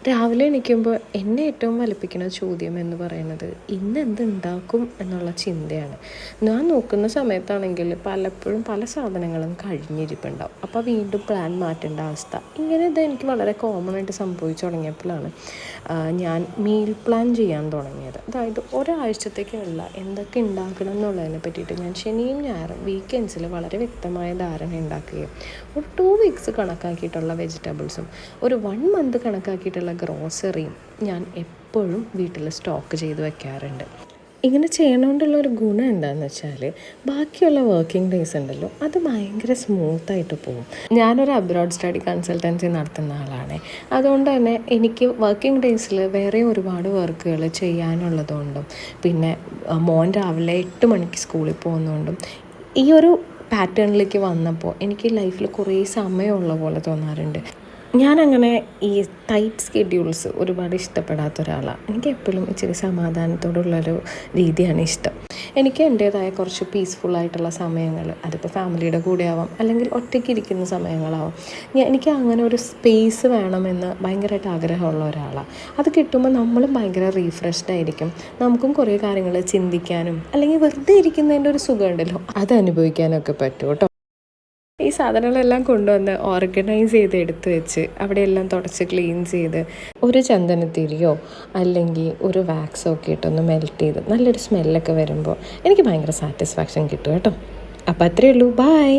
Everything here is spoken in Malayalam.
രാവിലെ എണീക്കുമ്പോൾ എന്നെ ഏറ്റവും വലിപ്പിക്കുന്ന ചോദ്യം എന്ന് പറയുന്നത് ഇന്ന് എന്തുണ്ടാക്കും എന്നുള്ള ചിന്തയാണ്. ഞാൻ നോക്കുന്ന സമയത്താണെങ്കിൽ പലപ്പോഴും പല സാധനങ്ങളും കഴിഞ്ഞിരിപ്പുണ്ടാവും. അപ്പോൾ വീണ്ടും പ്ലാൻ മാറ്റേണ്ട അവസ്ഥ. ഇങ്ങനെ ഇത് എനിക്ക് വളരെ കോമൺ ആയിട്ട് സംഭവിച്ചു തുടങ്ങിയപ്പോഴാണ് ഞാൻ മീൽ പ്ലാൻ ചെയ്യാൻ തുടങ്ങിയത്. അതായത് ഒരാഴ്ചത്തേക്കുള്ള എന്തൊക്കെ ഉണ്ടാക്കണം എന്നുള്ളതിനെ പറ്റിയിട്ട് ഞാൻ ശനിയും ഞായറും വീക്കെൻഡ്സിൽ വളരെ വ്യക്തമായ ധാരണ ഉണ്ടാക്കുകയും ഒരു 2 വീക്സ് കണക്കാക്കിയിട്ടുള്ള വെജിറ്റബിൾസും ഒരു 1 മന്ത് കണക്കാക്കിയിട്ടുള്ള ഗ്രോസറിയും ഞാൻ എപ്പോഴും വീട്ടിൽ സ്റ്റോക്ക് ചെയ്ത് വെക്കാറുണ്ട്. ഇങ്ങനെ ചെയ്യണോണ്ടുള്ള ഒരു ഗുണം എന്താണെന്ന് വെച്ചാൽ ബാക്കിയുള്ള വർക്കിംഗ് ഡേയ്സ് ഉണ്ടല്ലോ അത് ഭയങ്കര സ്മൂത്തായിട്ട് പോകും. ഞാനൊരു അബ്രോഡ് സ്റ്റഡി കൺസൾട്ടൻസി നടത്തുന്ന ആളാണ്. അതുകൊണ്ട് തന്നെ എനിക്ക് വർക്കിംഗ് ഡേയ്സിൽ വേറെ ഒരുപാട് വർക്കുകൾ ചെയ്യാനുള്ളതുകൊണ്ടും പിന്നെ മോൻ രാവിലെ 8 മണിക്ക് സ്കൂളിൽ പോകുന്നതുകൊണ്ടും ഈ ഒരു പാറ്റേണിലേക്ക് വന്നപ്പോൾ എനിക്ക് ലൈഫിൽ കുറേ സമയമുള്ള പോലെ തോന്നാറുണ്ട്. ഞാനങ്ങനെ ഈ ടൈറ്റ് സ്കെഡ്യൂൾസ് ഒരുപാട് ഇഷ്ടപ്പെടാത്ത ഒരാളാണ്. എനിക്ക് എപ്പോഴും ഇച്ചിരി സമാധാനത്തോടുള്ളൊരു രീതിയാണ് ഇഷ്ടം. എനിക്ക് എൻ്റേതായ കുറച്ച് പീസ്ഫുള്ളായിട്ടുള്ള സമയങ്ങൾ, അതിപ്പോൾ ഫാമിലിയുടെ കൂടെ ആവാം അല്ലെങ്കിൽ ഒറ്റയ്ക്ക് ഇരിക്കുന്ന സമയങ്ങളാവാം. എനിക്ക് അങ്ങനെ ഒരു സ്പേസ് വേണമെന്ന് ഭയങ്കരമായിട്ട് ആഗ്രഹമുള്ള ഒരാളാണ്. അത് കിട്ടുമ്പോൾ നമ്മളും ഭയങ്കര റീഫ്രഷ്ഡ് ആയിരിക്കും. നമുക്കും കുറേ കാര്യങ്ങൾ ചിന്തിക്കാനും അല്ലെങ്കിൽ വെറുതെ ഇരിക്കുന്നതിൻ്റെ ഒരു സുഖമുണ്ടല്ലോ അത് അനുഭവിക്കാനൊക്കെ പറ്റും കേട്ടോ. ഈ സാധനങ്ങളെല്ലാം കൊണ്ടുവന്ന് ഓർഗനൈസ് ചെയ്ത് എടുത്ത് വെച്ച് അവിടെയെല്ലാം തുടച്ച് ക്ലീൻ ചെയ്ത് ഒരു ചന്ദനത്തിരിയോ അല്ലെങ്കിൽ ഒരു വാക്സോ ഒക്കെ ഇട്ടൊന്ന് മെൽറ്റ് ചെയ്ത് നല്ലൊരു സ്മെല്ലൊക്കെ വരുമ്പോൾ എനിക്ക് ഭയങ്കര സാറ്റിസ്ഫാക്ഷൻ കിട്ടും കേട്ടോ. അപ്പോൾ അത്രയേ ഉള്ളൂ. ബൈ.